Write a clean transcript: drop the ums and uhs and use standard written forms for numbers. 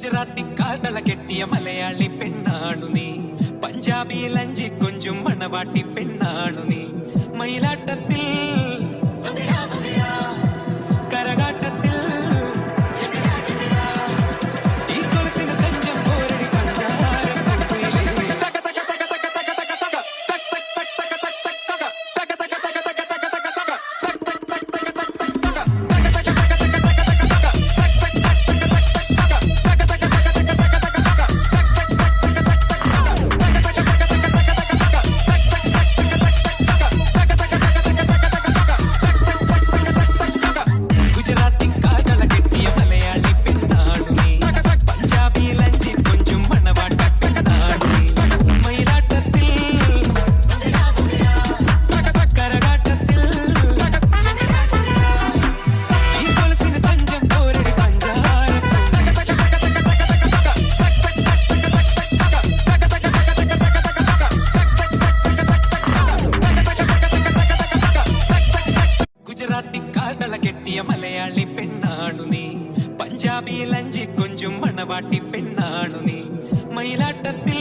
ഗുജറാത്തി കാതള കെട്ടിയ മലയാളി പെണ്ണാണു നീ, പഞ്ചാബി ലഞ്ചി കൊഞ്ചും മണവാട്ടി പെണ്ണാണു നീ. മയിലാട്ടത്തിൽ കരകാട്ടത്തിൽ ഈ കൊലസിന് തഞ്ചം പോരടി കാതള കെട്ടിയ മലയാളി പെണ്ണാണു നീ, പഞ്ചാബി ലഞ്ചി കൊഞ്ചും മണവാട്ടി പെണ്ണാണു നീ. മയിലാട്ടത്തിൽ